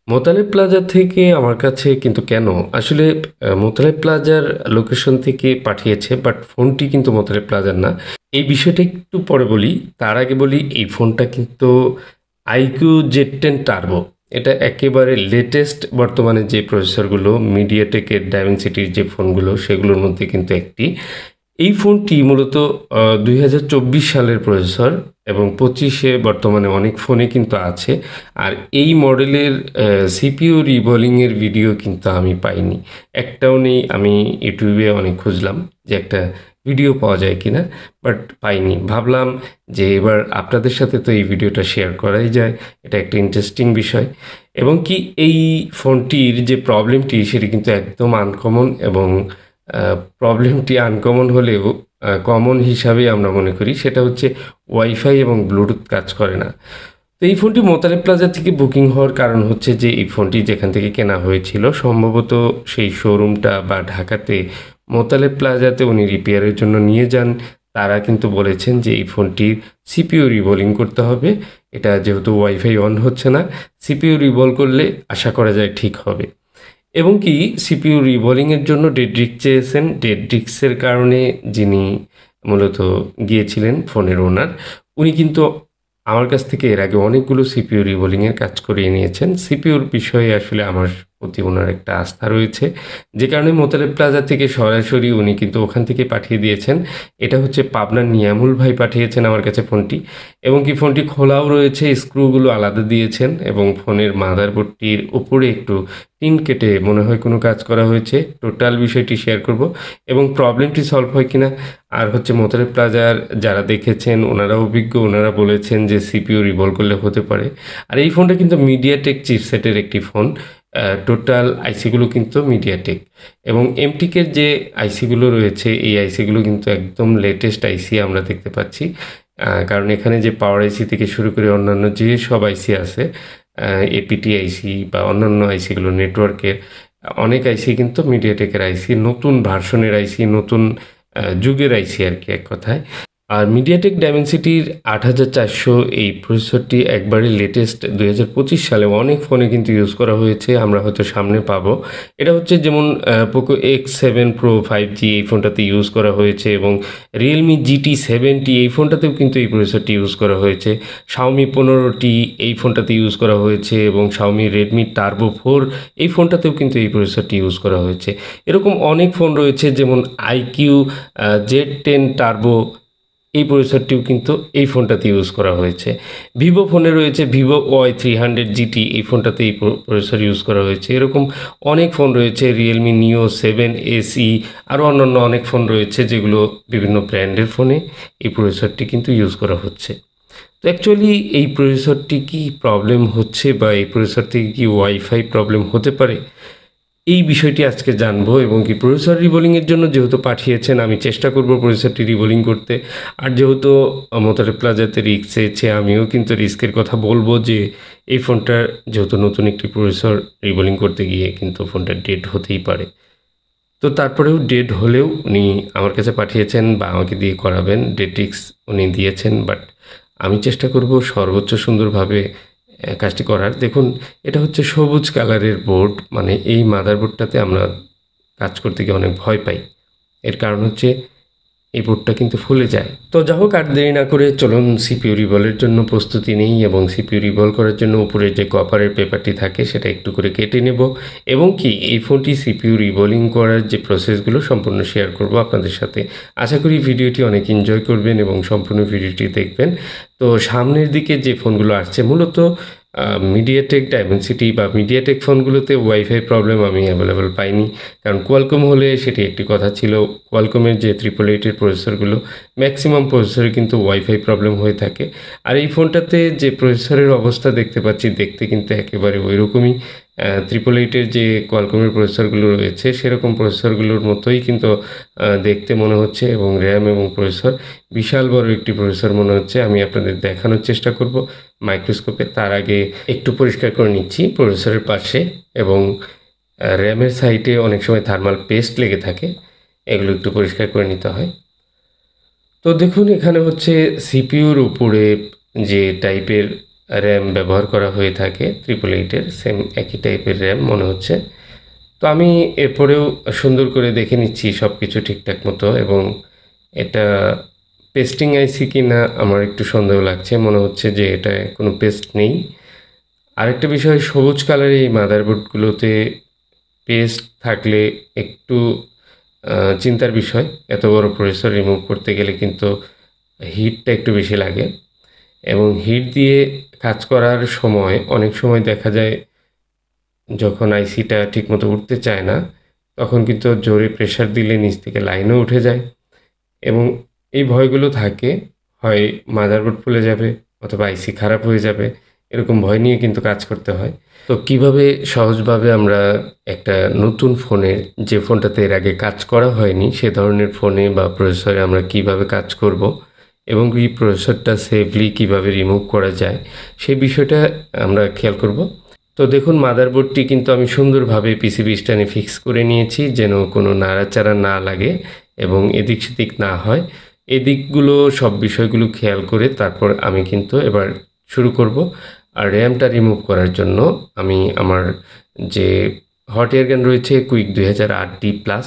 Motaleb plaza থেকে আমার কাছে কিন্তু কেন আসলে মোতালেব প্লাজার লোকেশন থেকে পাঠিয়েছে, বাট ফোনটি কিন্তু মোতালেব প্লাজার না। এই বিষয়টা একটু পরে বলি। তার আগে বলি এই ফোনটা কিন্তু আইকিউ জেড 10 টার্বো। এটা একেবারে লেটেস্ট বর্তমানে যে প্রসেসরগুলো মিডিয়াটেকের ডায়মেনসিটির যে ফোনগুলো সেগুলোর মধ্যে কিন্তু একটি। এই ফোনটি মূলত 2024 সালের প্রসেসর এবং 25-এ বর্তমানে অনেক ফোনে কিন্তু আছে। আর এই মডেলের সিপিইউ রিবলিংয়ের ভিডিও কিন্তু আমি পাইনি, একটাও নেই। আমি ইউটিউবে অনেক খুঁজলাম যে একটা ভিডিও পাওয়া যায় কিনা, বাট পাইনি। ভাবলাম যে এবার আপনাদের সাথে তো এই ভিডিওটা শেয়ার করাই যায়, এটা একটা ইন্টারেস্টিং বিষয়। এবং কি এই ফোনটির যে প্রবলেমটি সেটি কিন্তু একদম আনকমন, এবং প্রবলেমটি আনকমন হলেও কমন হিসাবে আমরা মনে করি, সেটা হচ্ছে ওয়াইফাই এবং ব্লুটুথ কাজ করে না। তো এই ফোনটি মোতালেব প্লাজা থেকে বুকিং হওয়ার কারণ হচ্ছে যে এই ফোনটি যেখান থেকে কেনা হয়েছিল সম্ভবত সেই শোরুমটা বা ঢাকাতে মোতালেব প্লাজাতে উনি রিপেয়ারের জন্য নিয়ে যান। তারা কিন্তু বলেছেন যে এই ফোনটির সিপিইউ রিবোলিং করতে হবে। এটা যেহেতু ওয়াইফাই অন হচ্ছে না, সিপিইউ রিবল করলে আশা করা যায় ঠিক হবে। এবং কি সিপিইউ রিবোলিংয়ের জন্য ডেড রিস্ক চেয়েছেন। ডেড রিস্কের কারণে যিনি মূলত গিয়েছিলেন ফোনের ওনার, উনি কিন্তু আমার কাছ থেকে এর আগে অনেকগুলো সিপিইউ রিবোলিংয়ের কাজ করিয়ে নিয়েছেন। সিপিইউর বিষয়ে আসলে আমার প্রতি ওনার একটা আস্থা রয়েছে, যে কারণে মোতালেব প্লাজা থেকে সরাসরি উনি কিন্তু ওখান থেকে পাঠিয়ে দিয়েছেন। এটা হচ্ছে পাবনার নিয়ামুল ভাই পাঠিয়েছেন আমার কাছে ফোনটি, এবং কি ফোনটি খোলাও রয়েছে, স্ক্রুগুলো আলাদা দিয়েছেন, এবং ফোনের মাদারবোর্ডটির উপরে একটু টিন কেটে মনে হয় কোনো কাজ করা হয়েছে। টোটাল বিষয়টি শেয়ার করব এবং প্রবলেমটি সলভ হয় কিনা। আর হচ্ছে মোতালেব প্লাজার যারা দেখেছেন ওনারা অভিজ্ঞ, ওনারা বলেছেন যে সিপিইউ রিভলভ করলে হতে পারে। আর এই ফোনটা কিন্তু মিডিয়াটেক চিপসেটের একটি ফোন। টোটাল আইসিগুলো কিন্তু মিডিয়াটেক, এবং এমটিকের যে আইসিগুলো রয়েছে এই আইসিগুলো কিন্তু একদম লেটেস্ট আইসি আমরা দেখতে পাচ্ছি। কারণ এখানে যে পাওয়ার আইসি থেকে শুরু করে অন্যান্য যে সব আইসি আছে, এপিটি আইসি বা অন্যান্য আইসিগুলো নেটওয়ার্কের অনেক আইসি কিন্তু মিডিয়াটেকের আইসি, নতুন ভার্সনের আইসি, নতুন যুগের আইসি আর কি এক কথায়। আর মিডিয়াটেক ডায়মেনসিটির 8400 এই প্রসেসরটি একবারে লেটেস্ট 2025 সালে অনেক ফোনে কিন্তু ইউজ করা হয়েছে, আমরা হয়তো সামনে পাবো। এটা হচ্ছে যেমন পোকো X7 Pro 5G এই ফোনটাতে ইউজ করা হয়েছে, এবং রিয়েলমি GT70 এই ফোনটাতেও কিন্তু এই প্রসেসরটি ইউজ করা হয়েছে। শাওমি 15T এই ফোনটাতে ইউজ করা হয়েছে, এবং শাওমি রেডমি টার্বো 4 এই ফোনটাতেও কিন্তু এই প্রসেসরটি ইউজ করা হয়েছে। এরকম অনেক ফোন রয়েছে, যেমন আইকিউ জেড 10 টার্বো এই প্রসেসরটিও কিন্তু এই ফোনটাতে ইউজ করা হয়েছে। ভিভো ফোনে রয়েছে ভিভো Y300 GT, এই ফোনটাতে এই প্রসেসর ইউজ করা হয়েছে। এরকম অনেক ফোন রয়েছে, রিয়েলমি নিও 7 SE, আরও অন্যান্য অনেক ফোন রয়েছে যেগুলো বিভিন্ন ব্র্যান্ডের ফোনে এই প্রসেসরটি কিন্তু ইউজ করা হচ্ছে। তো অ্যাকচুয়ালি এই প্রসেসরটি কি প্রবলেম হচ্ছে, বা এই প্রসেসর থেকে কি ওয়াইফাই প্রবলেম হতে পারে, এই বিষয়টি আজকে জানবো। এবং কি প্রসেসর রিবোলিংয়ের জন্য যেহেতু পাঠিয়েছেন, আমি চেষ্টা করব প্রসেসরটি রিবোলিং করতে। আর যেহেতু মোতালেব প্লাজাতে রিস্ক চেয়েছে, আমিও কিন্তু রিস্কের কথা বলবো যে এই ফোনটার যেহেতু নতুন একটি প্রসেসর রিবোলিং করতে গিয়ে কিন্তু ফোনটা ডেড হতেই পারে। তো তারপরেও ডেড হলেও উনি আমার কাছে পাঠিয়েছেন বা আমাকে দিয়ে করাবেন, ডেড রিস্ক উনি দিয়েছেন। বাট আমি চেষ্টা করব সর্বোচ্চ সুন্দরভাবে কাজটি করার। দেখুন, এটা হচ্ছে সবুজ কালারের বোর্ড, মানে এই মাদারবোর্ডটাতে আমরা কাজ করতে গিয়ে অনেক ভয় পাই। এর কারণ হচ্ছে এই বোর্ডটা কিন্তু ফুলে যায়। তো যা হোক, আর দেরি না করে চলুন সিপিইউ রিভলের জন্য প্রস্তুতি নেই, এবং সিপিইউ রিভল করার জন্য উপরে যে কপারের পেপারটি থাকে সেটা একটু করে কেটে নেব, এবং কি এই ফোনটি সিপিইউ রিবোলিং করার যে প্রসেসগুলো সম্পূর্ণ শেয়ার করব আপনাদের সাথে। আশা করি ভিডিওটি অনেক এনজয় করবেন এবং সম্পূর্ণ ভিডিওটি দেখবেন। তো সামনের দিকে যে ফোনগুলো আসছে মূলত মিডিয়াটেক ডায়মেনসিটি বা মিডিয়াটেক ফোনগুলোতে ওয়াইফাই প্রবলেম আমি অ্যাভেলেবল পাইনি, কারণ কোয়ালকম হলে সেটি একটি কথা ছিল। কোয়ালকমের যে 888-এর প্রসেসরগুলো ম্যাক্সিমাম প্রসেসরে কিন্তু ওয়াইফাই প্রবলেম হয়ে থাকে। আর এই ফোনটাতে যে প্রসেসরের অবস্থা দেখতে পাচ্ছি, দেখতে কিন্তু একেবারে ওই রকমই 888-এর যে কোয়ালকমের প্রসেসরগুলো রয়েছে সেরকম প্রসেসরগুলোর মতোই কিন্তু দেখতে মনে হচ্ছে, এবং র্যাম এবং প্রসেসর বিশাল বড় একটি প্রসেসর মনে হচ্ছে। আমি আপনাদের দেখানোর চেষ্টা করব মাইক্রোস্কোপে। তার আগে একটু পরিষ্কার করে নিচ্ছি প্রসেসরের পাশে, এবং র্যামের সাইডে অনেক সময় থার্মাল পেস্ট লেগে থাকে, এগুলো একটু পরিষ্কার করে নিতে হয়। তো দেখুন, এখানে হচ্ছে সিপিইউর উপরে যে টাইপের র্যাম ব্যবহার করা হয়ে থাকে 888-এর সেম একই টাইপের র্যাম মনে হচ্ছে। তো আমি এরপরেও সুন্দর করে দেখে নিচ্ছি সব কিছু ঠিকঠাক মতো, এবং এটা পেস্টিং আইসি কিনা আমার একটু সন্দেহ লাগছে, মনে হচ্ছে যে এটা কোনো পেস্ট নেই। আরেকটা বিষয়, সবুজ কালারের এই মাদারবোর্ডগুলোতে পেস্ট থাকলে একটু চিন্তার বিষয়। এত বড় প্রসেসর রিমুভ করতে গেলে কিন্তু হিটটা একটু বেশি লাগে, এবং হিট দিয়ে কাজ করার সময় অনেক সময় দেখা যায় যখন আইসিটা ঠিকমতো উঠতে চায় না, তখন কিন্তু জোরে প্রেসার দিলে নিচ থেকে লাইনও উঠে যায়, এবং এই ভয়গুলো থাকে। হয় মাদারবোর্ড ফুলে যাবে, অথবা আইসি খারাপ হয়ে যাবে, এরকম ভয় নিয়ে কিন্তু কাজ করতে হয়। তো কিভাবে সহজভাবে আমরা একটা নতুন ফোনের, যে ফোনটাতে এর আগে কাজ করা হয়নি সে ধরনের ফোনে বা প্রসেসরে আমরা কিভাবে কাজ করব, এবং এই প্রসেসরটা সেফলি কিভাবে রিমুভ করা যায়, সেই বিষয়টা আমরা খেয়াল করব। তো দেখুন, মাদারবোর্ডটি কিন্তু আমি সুন্দরভাবে পিসিবি স্ট্যান্ডে ফিক্স করে নিয়েছি, যেন কোনো নাড়াচাড়া না লাগে এবং এদিক সেদিক না হয়। এদিকগুলো সব বিষয়গুলো খেয়াল করে তারপর আমি কিন্তু এবার শুরু করব। আর র্যামটা রিমুভ করার জন্য আমি আমার যে হট এয়ার গান রয়েছে কুইক 2008D+,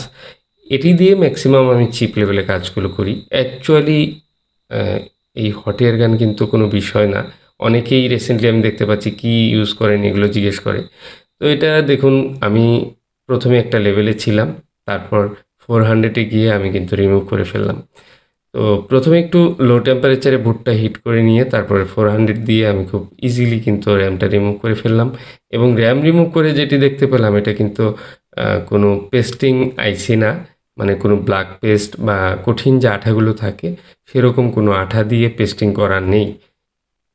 এটি দিয়ে ম্যাক্সিমাম আমি চিপ লেভেলে কাজগুলো করি। অ্যাকচুয়ালি এই হট এয়ার গান কিন্তু কোনো বিষয় না। অনেকেই রিসেন্টলি আমি দেখতে পাচ্ছি কি ইউজ করেন এগুলো জিজ্ঞেস করে। তো এটা দেখুন, আমি প্রথমে একটা লেভেলে ছিলাম, তারপর 400-এ গিয়ে আমি কিন্তু রিমুভ করে ফেললাম। তো প্রথমে একটু লো টেম্পারেচারে বুটটা হিট করে নিয়ে তারপরে 400 দিয়ে আমি খুব ইজিলি কিন্তু র্যামটা রিমুভ করে ফেললাম, এবং র্যাম রিমুভ করে যেটি দেখতে পেলাম এটা কিন্তু কোনো পেস্টিং আইসি না, মানে কোনো ব্ল্যাক পেস্ট বা কঠিন যে আঠাগুলো থাকে সেরকম কোনো আঠা দিয়ে পেস্টিং করা নেই।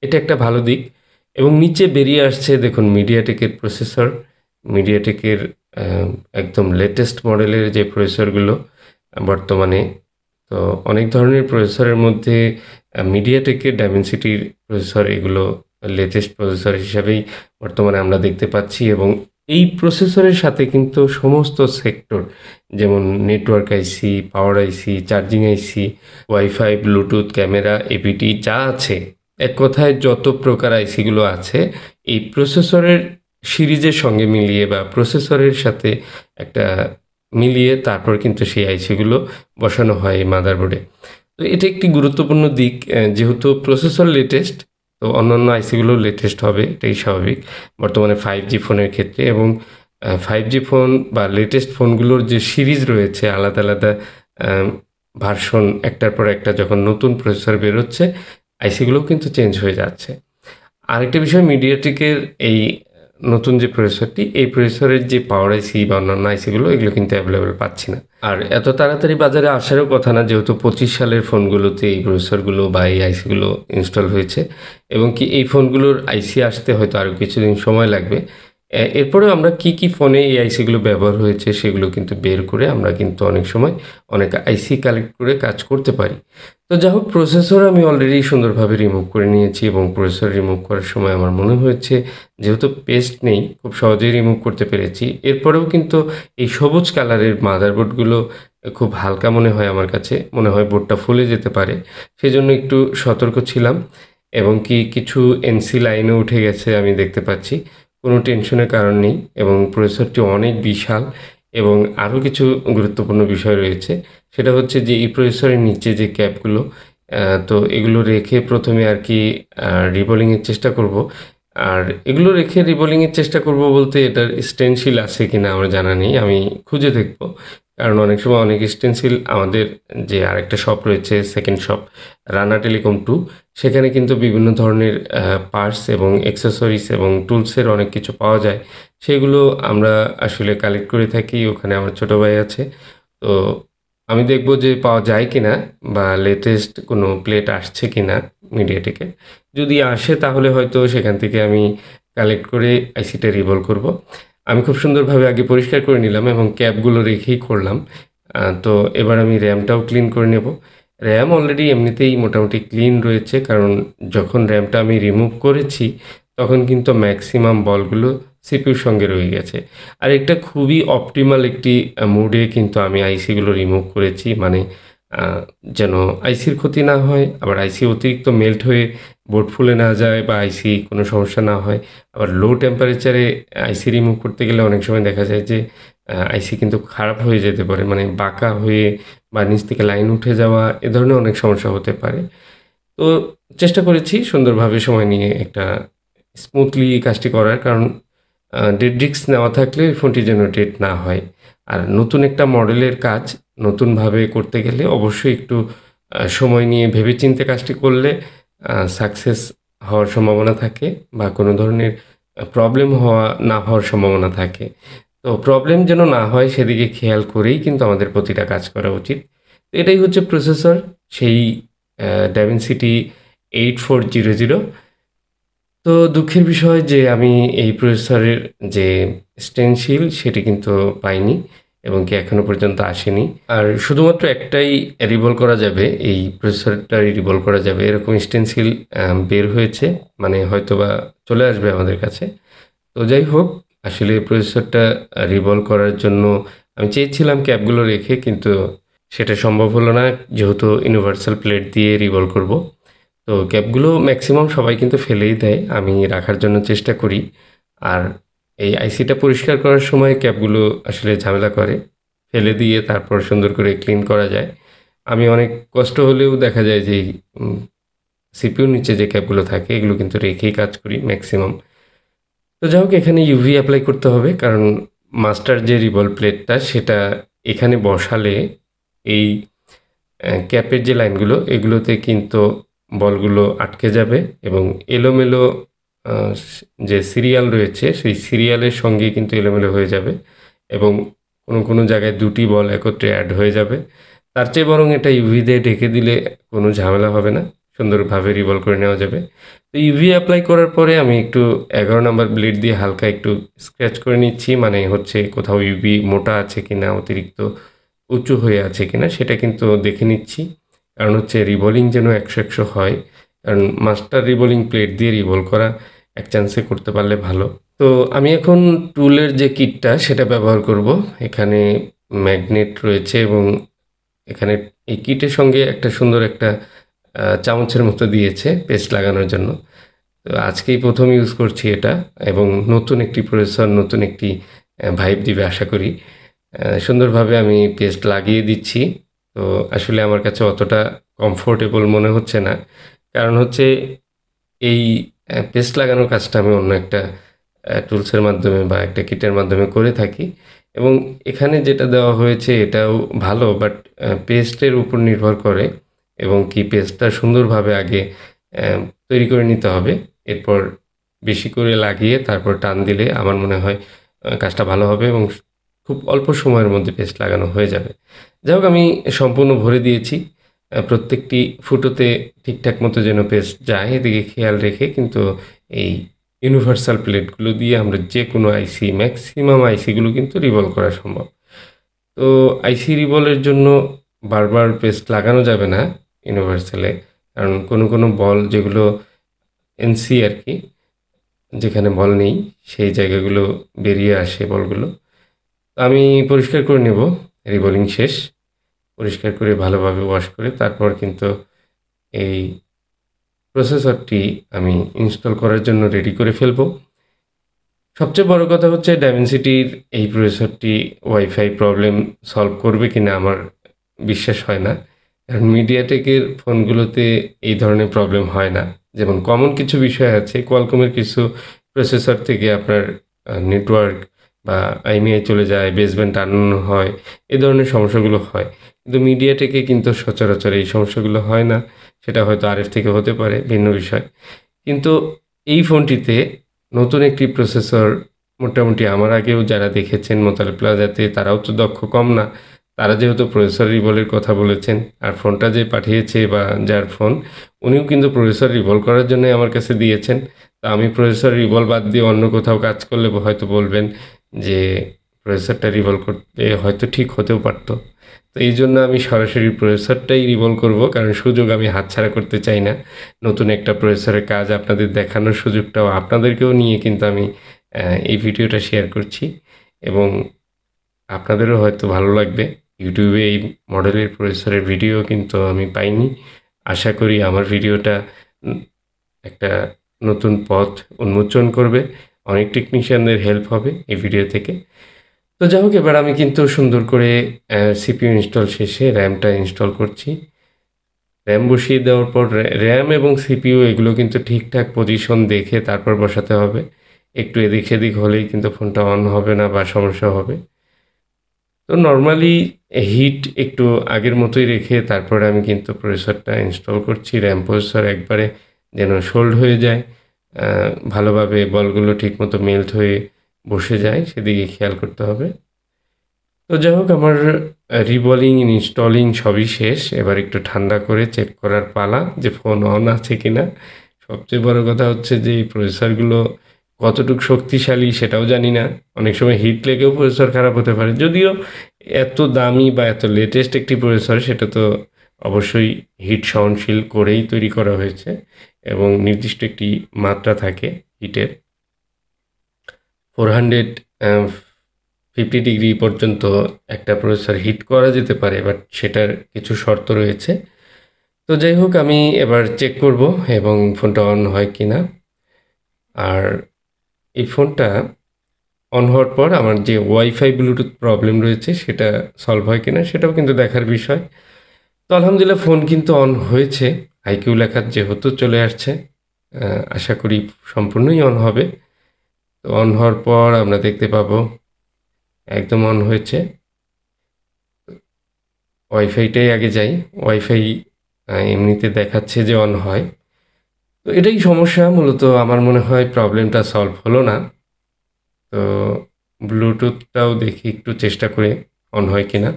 এটা একটা ভালো দিক। এবং নিচে বেরিয়ে আসছে দেখুন মিডিয়াটেকের প্রসেসর, মিডিয়াটেকের একদম লেটেস্ট মডেলের যে প্রসেসরগুলো বর্তমানে। তো অনেক ধরনের প্রসেসরের মধ্যে মিডিয়াটেকের ডাইমেনসিটির প্রসেসর, এগুলো লেটেস্ট প্রসেসর হিসাবেই বর্তমানে আমরা দেখতে পাচ্ছি। এবং এই প্রসেসরের সাথে কিন্তু সমস্ত সেক্টর, যেমন network IC, power IC, charging IC, wifi, bluetooth, camera, এপিটি যা আছে, এক কথায় যত প্রকার আইসিগুলো আছে এই প্রসেসরের সিরিজের সঙ্গে মিলিয়ে বা প্রসেসরের সাথে একটা মিলিয়ে তারপর কিন্তু সেই আইসিগুলো বসানো হয় এই মাদারবোর্ডে। তো এটা একটি গুরুত্বপূর্ণ দিক। যেহেতু প্রসেসর লেটেস্ট, তো অন্যান্য আইসিগুলো লেটেস্ট হবে, এটাই স্বাভাবিক বর্তমানে 5G ফোনের ক্ষেত্রে। এবং 5G ফোন বা লেটেস্ট ফোনগুলোর যে সিরিজ রয়েছে আলাদা আলাদা ভার্সন, একটার পর একটা যখন নতুন প্রসেসর বেরোচ্ছে, আইসিগুলোও কিন্তু চেঞ্জ হয়ে যাচ্ছে। আরেকটা বিষয়, মিডিয়াটেকের এই নতুন যে প্রসেসরটি, এই প্রসেসরের যে পাওয়ার আইসি বা অন্যান্য আইসিগুলো, এগুলো কিন্তু অ্যাভেলেবেল পাচ্ছি না। আর এত তাড়াতাড়ি বাজারে আসারও কথা না, যেহেতু 25 সালের ফোনগুলোতে এই প্রসেসরগুলো বা এই আইসিগুলো ইনস্টল হয়েছে, এবং কি এই ফোনগুলোর আইসি আসতে হয়তো আরও কিছুদিন সময় লাগবে। এরপরেও আমরা কি ফোনে এই আইসিগুলো ব্যবহার হয়েছে সেগুলো কিন্তু বের করে আমরা কিন্তু অনেক সময় অনেক আইসি কালেক্ট করে কাজ করতে পারি। তো যা হোক, প্রসেসর আমি অলরেডি সুন্দরভাবে রিমুভ করে নিয়েছি, এবং প্রসেসর রিমুভ করার সময় আমার মনে হয়েছে যেহেতু পেস্ট নেই, খুব সহজেই রিমুভ করতে পেরেছি। এরপরেও কিন্তু এই সবুজ কালারের মাদারবোর্ডগুলো খুব হালকা মনে হয় আমার কাছে, মনে হয় বোর্ডটা ফুলে যেতে পারে, সেজন্য একটু সতর্ক ছিলাম। এবং কি কিছু এনসি লাইনও উঠে গেছে আমি দেখতে পাচ্ছি, কোনো টেনশনের কারণ নেই, এবং প্রসেসরটি অনেক বিশাল। এবং আরও কিছু গুরুত্বপূর্ণ বিষয় রয়েছে, সেটা হচ্ছে যে এই প্রসেসরের নিচে যে ক্যাপগুলো, তো এগুলো রেখে প্রথমে আর কি রিবোলিংয়ের চেষ্টা করব। আর এগুলো রেখে রিবোলিংয়ের চেষ্টা করব বলতে, এটার স্টেনসিল আছে কিনা আমার জানা নেই, আমি খুঁজে দেখব। কারণ অনেক সময় অনেক স্টেনসিল আমাদের যে আরেকটা শপ রয়েছে, সেকেন্ড শপ রানা টেলিকম 2, সেখানে কিন্তু বিভিন্ন ধরনের পার্টস এবং অ্যাক্সেসরিজ এবং টুলসের অনেক কিছু পাওয়া যায়। সেগুলো আমরা আসলে কালেক্ট করে থাকি, ওখানে আমার ছোটো ভাই আছে। তো আমি দেখব যে পাওয়া যায় কিনা, বা লেটেস্ট কোনো প্লেট আসছে কিনা মিডিয়াটেকের। যদি আসে তাহলে হয়তো সেখান থেকে আমি কালেক্ট করে আইসিটা রিভলভ করব। আমি খুব সুন্দরভাবে আগে পরিষ্কার করে নিলাম এবং ক্যাপগুলো রেখেই করলাম। তো এবার আমি র্যামটাও ক্লিন করে নেব। র্যাম অলরেডি এমনিতেই মোটামুটি ক্লিন রয়েছে, কারণ যখন র্যামটা আমি রিমুভ করেছি তখন কিন্তু ম্যাক্সিমাম বলগুলো সিপিউর সঙ্গে রয়ে গেছে। আর একটা খুবই অপটিমাল একটি মুডে কিন্তু আমি আইসিগুলো রিমুভ করেছি, মানে যেন আইসির ক্ষতি না হয়, আবার আইসি অতিরিক্ত মেল্ট হয়ে বোর্ড ফুলে না যায় বা আইসি কোনো সমস্যা না হয়। আবার লো টেম্পারেচারে আইসি রিমুভ করতে গেলে অনেক সময় দেখা যায় যে আইসি কিন্তু খারাপ হয়ে যেতে পারে, মানে বাঁকা হয়ে বা নিচ থেকে লাইন উঠে যাওয়া এ ধরনের অনেক সমস্যা হতে পারে। তো চেষ্টা করেছি সুন্দরভাবে সময় নিয়ে একটা স্মুথলি কাজটি করার, কারণ ডেড রিস্ক নেওয়া থাকলে ওই ফোনটি যেন ডেড না হয়। আর নতুন একটা মডেলের কাজ নতুনভাবে করতে গেলে অবশ্যই একটু সময় নিয়ে ভেবেচিন্তে কাজটি করলে সাকসেস হওয়ার সম্ভাবনা থাকে বা কোনো ধরনের প্রবলেম না হওয়ার সম্ভাবনা থাকে। তো প্রবলেম যেন না হয় সেদিকে খেয়াল করেই কিন্তু আমাদের প্রতিটা কাজ করা উচিত। তো এটাই হচ্ছে প্রসেসর, সেই Dimensity 8400। তো দুঃখের বিষয় যে আমি এই প্রসেসরের যে স্টেনসিল সেটি কিন্তু পাইনি এবং কি এখনো পর্যন্ত আসেনি। আর শুধুমাত্র একটাই রিভল করা যাবে, এই প্রসেসরটাই রিভল করা যাবে এরকম স্টেনসিল বের হয়েছে, মানে হয়তোবা চলে আসবে আমাদের কাছে। তো যাই হোক, আসলে প্রসেসরটা রিভল করার জন্য আমি চেয়েছিলাম ক্যাপগুলো রেখে, কিন্তু সেটা সম্ভব হলো না যেহেতু ইউনিভার্সাল প্লেট দিয়ে রিভল করব। তো ক্যাপগুলো ম্যাক্সিমাম সবাই কিন্তু ফেলেই দেয়, আমি রাখার জন্য চেষ্টা করি। আর এই আইসিটা পরিষ্কার করার সময় ক্যাপগুলো আসলে ঝামেলা করে, ফেলে দিয়ে তারপর সুন্দর করে ক্লিন করা যায়। আমি অনেক কষ্ট হলেও দেখা যায় যে সিপিইউর নিচে যে ক্যাপগুলো থাকে এগুলো কিন্তু রেখেই কাজ করি ম্যাক্সিমাম। তো যাই হোক, এখানে ইউভি অ্যাপ্লাই করতে হবে, কারণ মাস্টার যে রিভল প্লেটটা সেটা এখানে বসালে এই ক্যাপের যে লাইনগুলো এগুলোতে কিন্তু বলগুলো আটকে যাবে এবং এলোমেলো যে সিরিয়াল রয়েছে সেই সিরিয়ালের সঙ্গে কিন্তু এলোমেলো হয়ে যাবে এবং কোনো কোনো জায়গায় দুটি বল একত্রে অ্যাড হয়ে যাবে। তার চেয়ে বরং এটা ইউভি দিয়ে ঢেকে দিলে কোনো ঝামেলা হবে না, সুন্দরভাবে রিভল করে নেওয়া যাবে। তো ইউভি অ্যাপ্লাই করার পরে আমি একটু 11 নাম্বার ব্লেড দিয়ে হালকা একটু স্ক্র্যাচ করে নিচ্ছি, মানে হচ্ছে কোথাও ইউভি মোটা আছে কিনা, অতিরিক্ত উঁচু হয়ে আছে কিনা সেটা কিন্তু দেখে নিচ্ছি। কারণ হচ্ছে রিভলিং যেন 100-100 হয়, কারণ মাস্টার রিভলিং প্লেট দিয়ে রিভল করা এক চান্সে করতে পারলে ভালো। তো আমি এখন টুলের যে কিটটা সেটা ব্যবহার করব। এখানে ম্যাগনেট রয়েছে এবং এখানে এই কিটের সঙ্গে একটা সুন্দর একটা চামচের মতো দিয়েছে পেস্ট লাগানোর জন্য। তো আজকেই প্রথম ইউজ করছি এটা এবং নতুন একটি প্রসেসর, নতুন একটি ভাইব দিবে আশা করি। সুন্দরভাবে আমি পেস্ট লাগিয়ে দিচ্ছি। তো আসলে আমার কাছে অতটা কমফোর্টেবল মনে হচ্ছে না, কারণ হচ্ছে এই পেস্ট লাগানোর কাজটা আমি অন্য একটা টুলসের মাধ্যমে বা একটা কিটের মাধ্যমে করে থাকি এবং এখানে যেটা দেওয়া হয়েছে এটাও ভালো, বাট পেস্টের উপর নির্ভর করে এবং কি পেস্টটা সুন্দরভাবে আগে তৈরি করে নিতে হবে, এরপর বেশি করে লাগিয়ে তারপর টান দিলে আমার মনে হয় কাজটা ভালো হবে এবং খুব অল্প সময়ের মধ্যে পেস্ট লাগানো হয়ে যাবে। যাই হোক, আমি সম্পূর্ণ ভরে দিয়েছি। প্রত্যেকটি ফুটোতে ঠিকঠাক মতো যেন পেস্ট যায় এদিকে খেয়াল রেখে কিন্তু এই ইউনিভার্সাল প্লেটগুলো দিয়ে আমরা যে কোনো আইসি, ম্যাক্সিমাম আইসিগুলো কিন্তু রিভলভ করা সম্ভব। তো আইসি রিভলের জন্য বারবার পেস্ট লাগানো যাবে না ইউনিভার্সালে, কারণ কোনো কোনো বল যেগুলো এনসি আর কি, যেখানে বল নেই সেই জায়গাগুলো বেরিয়ে আসে বলগুলো। আমি পরিষ্কার করে নেব, রিবোলিং শেষ। পরিষ্কার করে ভালোভাবে ওয়াশ করে তারপর কিন্তু এই প্রসেসরটি আমি ইনস্টল করার জন্য রেডি করে ফেলব। সবচেয়ে বড় কথা হচ্ছে ডাইমেনসিটির এই প্রসেসরটি ওয়াইফাই প্রবলেম সলভ করবে কিনা আমার বিশ্বাস হয় না, কারণ মিডিয়াটেকের ফোনগুলোতে এই ধরনের প্রবলেম হয় না। যেমন কমন কিছু বিষয় আছে, কোয়ালকমের কিছু প্রসেসর থেকে আপনার নেটওয়ার্ক বা আইএমইআই চলে যায়, বেসব্যান্ড টানানো হয়, এ ধরনের সমস্যাগুলো হয়। কিন্তু মিডিয়াটেকে কিন্তু সচরাচর এই সমস্যাগুলো হয় না। সেটা হয়তো আরএফ থেকে হতে পারে, ভিন্ন বিষয়। কিন্তু এই ফোনটিতে নতুন একটি প্রসেসর, মোটামুটি আমার আগেও যারা দেখেছেন মোতালেব প্লাজাতে তারাও তো দক্ষ কম না। তারা যেহেতু প্রসেসর রিভলের কথা বলেছেন আর ফোনটা যে পাঠিয়েছে বা যার ফোন উনিও কিন্তু প্রসেসর রিভল করার জন্যই আমার কাছে দিয়েছেন। তো আমি প্রসেসর রিভল বাদ দিয়ে অন্য কোথাও কাজ করলে হয়তো বলবেন যে প্রসেসরটা রিভল করতে হয়তো ঠিক হতেও পারতো। তো এই জন্য আমি সরাসরি প্রসেসরটাই রিভল করব, কারণ সুযোগ আমি হাতছাড়া করতে চাই না। নতুন একটা প্রসেসরের কাজ আপনাদের দেখানোর সুযোগটাও আপনাদেরকেও নিয়ে কিন্তু আমি এই ভিডিওটা শেয়ার করছি এবং আপনাদেরও হয়তো ভালো লাগবে ইউটিউবে এই মডেলের প্রসেসরের ভিডিও কিন্তু আমি পাইনি। আশা করি আমার ভিডিওটা একটা নতুন পথ উন্মোচন করবে, অনেক টেকনিশিয়ানদের হেল্প হবে এই ভিডিও থেকে। তো যাই হোক, এবার আমি কিন্তু সুন্দর করে সিপিইউ ইনস্টল শেষে র্যামটা ইনস্টল করছি। র্যাম বসিয়ে দেওয়ার পর র্যাম এবং সিপিইউ এগুলো কিন্তু ঠিকঠাক পজিশন দেখে তারপর বসাতে হবে। একটু এদিক সেদিক হলেই কিন্তু ফোনটা অন হবে না বা সমস্যা হবে। তো নর্মালি হিট একটু আগের মতোই রেখে তারপরে আমি কিন্তু প্রসেসরটা ইনস্টল করছি। র্যাম প্রসেসর একবারে যেন সোল্ড হয়ে যায়, ভালোভাবে বলগুলো ঠিকমতো মেল্ট হয়ে বসে যায়, সেদিকে খেয়াল করতে হবে। তো যাই হোক, আমার রিবলিং ইনস্টলিং সবই শেষ। এবার একটু ঠান্ডা করে চেক করার পালা যে ফোন অন আছে কিনা। সবচেয়ে বড় কথা হচ্ছে যে এই প্রসেসরগুলো কতটুকু শক্তিশালী সেটাও জানি না। অনেক সময় হিট লেগেও প্রসেসর খারাপ হতে পারে। যদিও এত দামি বা এত লেটেস্ট একটি প্রসেসর, সেটা তো অবশ্যই হিট সহনশীল করেই তৈরি করা হয়েছে এবং নির্দিষ্ট একটি মাত্রা থাকে হিটের। 450 ডিগ্রি পর্যন্ত একটা প্রসেসর হিট করা যেতে পারে, বাট সেটার কিছু শর্ত রয়েছে। তো যাই হোক, আমি এবার চেক করব এবং ফোনটা অন হয় কিনা। আর এই ফোনটা অন হওয়ার পর আমার যে ওয়াইফাই ব্লুটুথ প্রবলেম রয়েছে সেটা সলভ হয় কিনা সেটাও কিন্তু দেখার বিষয়। তো আলহামদুলিল্লাহ ফোন কিন্তু অন হয়েছে। আইকিউ লেখা যেহেতু চলে আসছে, আশা করি সম্পূর্ণই অন হবে। তো অন হওয়ার পর আমরা দেখতে পাবো একদম অন হয়েছে। ওয়াইফাইটাই আগে যাই। ওয়াইফাই এমনিতে দেখাচ্ছে যে অন হয়। তো এটাই সমস্যা মূলত। আমার মনে হয় প্রবলেমটা সলভ হলো না। তো ব্লুটুথটাও দেখি একটু চেষ্টা করে অন হয় কিনা।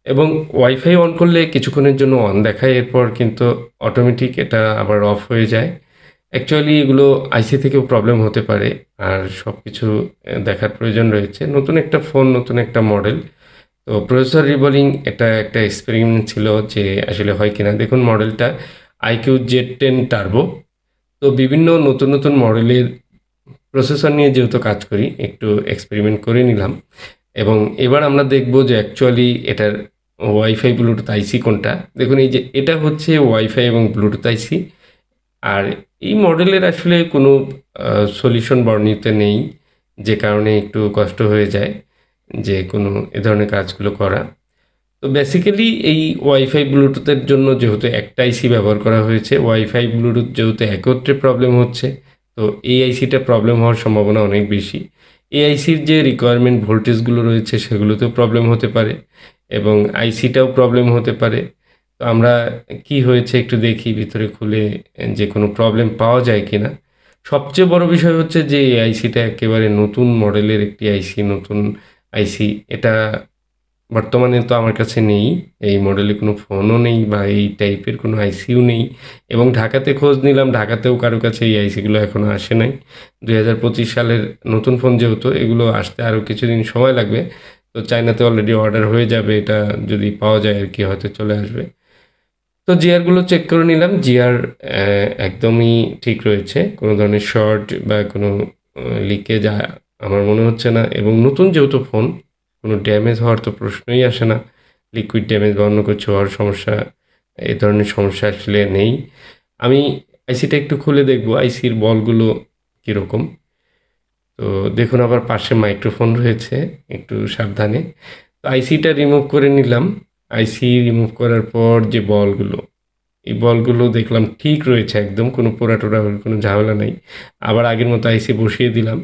এবং ওয়াইফাই অন করলে কিছুক্ষণের জন্য অন দেখায়, এরপর কিন্তু অটোমেটিক এটা আবার অফ হয়ে যায়। অ্যাকচুয়ালি এগুলো আইসি থেকেও প্রবলেম হতে পারে, আর সব কিছু দেখার প্রয়োজন রয়েছে। নতুন একটা ফোন, নতুন একটা মডেল। তো প্রসেসর রিবলিং এটা একটা এক্সপেরিমেন্ট ছিল যে আসলে হয় কিনা। দেখুন মডেলটা আইকিউ Z10 টার্বো। তো বিভিন্ন নতুন নতুন মডেলের প্রসেসর নিয়ে যেহেতু কাজ করি, একটু এক্সপেরিমেন্ট করে নিলাম এবং এবার আমরা দেখব যে অ্যাকচুয়ালি এটার ওয়াইফাই ব্লুটুথ আইসি কোনটা। দেখুন এই যে এটা হচ্ছে ওয়াইফাই এবং ব্লুটুথ আইসি। আর এই মডেলের আসলে কোনো সলিউশন বর্ণিত নেই, যে কারণে একটু কষ্ট হয়ে যায় যে কোনো এ ধরনের কাজগুলো করা। তো বেসিক্যালি এই ওয়াইফাই ব্লুটুথের জন্য যেহেতু একটা আইসি ব্যবহার করা হয়েছে, ওয়াইফাই ব্লুটুথ যেহেতু একত্রে প্রবলেম হচ্ছে, তো এই আইসিটা প্রবলেম হওয়ার সম্ভাবনা অনেক বেশি। এই আইসির যে রিকোয়ারমেন্ট ভোল্টেজগুলো রয়েছে সেগুলোতেও প্রবলেম হতে পারে এবং আইসিটাও প্রবলেম হতে পারে। তো আমরা কি হয়েছে একটু দেখি ভিতরে খুলে যে কোনো প্রবলেম পাওয়া যায় কিনা। সবচেয়ে বড় বিষয় হচ্ছে যে এই আইসিটা একেবারে নতুন মডেলের একটি আইসি, নতুন আইসি। এটা বর্তমানে তো আমার কাছে নেই। এই মডেলের কোনো ফোনও নেই বা এই টাইপের কোনো আইসিও নেই এবং ঢাকাতে খোঁজ নিলাম, ঢাকাতেও কারো কাছে এই আইসিগুলো এখনও আসে নাই। 2025 সালের নতুন ফোন যেহেতু, এগুলো আসতে আরও কিছুদিন সময় লাগবে। তো চায়নাতে অলরেডি অর্ডার হয়ে যাবে, এটা যদি পাওয়া যায় আর কি, হয়তো চলে আসবে। তো জিআরগুলো চেক করে নিলাম। জিআর একদমই ঠিক রয়েছে, কোনো ধরনের শর্ট বা কোনো লিকেজ আমার মনে হচ্ছে না। এবং নতুন যেহেতু ফোন, কোনো ড্যামেজ হওয়ার তো প্রশ্নই আসে না। লিকুইড ড্যামেজ বা অন্য কিছু হওয়ার সমস্যা, এই ধরনের সমস্যা আসলে নেই। আমি আইসিটা একটু খুলে দেখব আইসির বলগুলো কীরকম। তো দেখুন আবার পাশে মাইক্রোফোন রয়েছে, একটু সাবধানে। তো আইসিটা রিমুভ করে নিলাম। আইসি রিমুভ করার পর যে বলগুলো, এই বলগুলো দেখলাম ঠিক রয়েছে একদম, কোনো পোড়াটোড়া কোনো ঝামেলা নাই। আবার আগের মতো আইসি বসিয়ে দিলাম।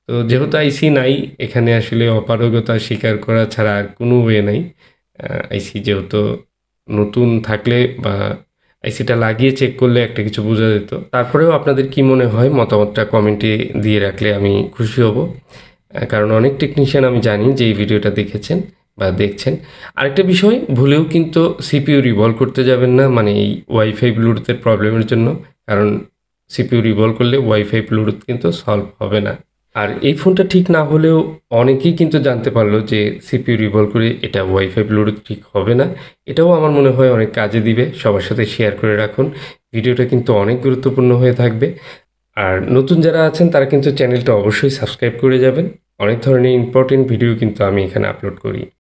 তো যেহেতু আইসি নাই, এখানে আসলে অপারগতা স্বীকার করা ছাড়া আর কোনো ওয়ে নাই। আইসি যেহেতু নতুন থাকলে বা আইসিটা লাগিয়ে চেক করলে একটা কিছু বোঝা যেত। তারপরেও আপনাদের কি মনে হয় মতামতটা কমেন্টে দিয়ে রাখলে আমি খুশি হব। কারণ অনেক টেকনিশিয়ান আমি জানি যে এই ভিডিওটা দেখেছেন বা দেখছেন। আরেকটা বিষয়, ভুলেও কিন্তু সিপিইউ রিভলভ করতে যাবেন না, মানে এই ওয়াইফাই ব্লুটুথের প্রবলেমের জন্য। কারণ সিপিইউ রিভলভ করলে ওয়াইফাই ব্লুটুথ কিন্তু সলভ হবে না। আর এই ফোনটা ঠিক না হলেও অনেকেই কিন্তু জানতে পারলো যে সিপিইউ রিভলভ করে এটা ওয়াইফাই ব্লুটুথ ঠিক হবে না। এটাও আমার মনে হয় অনেক কাজে দিবে। সবার সাথে শেয়ার করে রাখুন। ভিডিওটা কিন্তু অনেক গুরুত্বপূর্ণ হয়ে থাকবে। আর নতুন যারা আছেন তারা কিন্তু চ্যানেলটা অবশ্যই সাবস্ক্রাইব করে যাবেন। অনেক ধরনের ইম্পর্টেন্ট ভিডিও কিন্তু আমি এখানে আপলোড করি।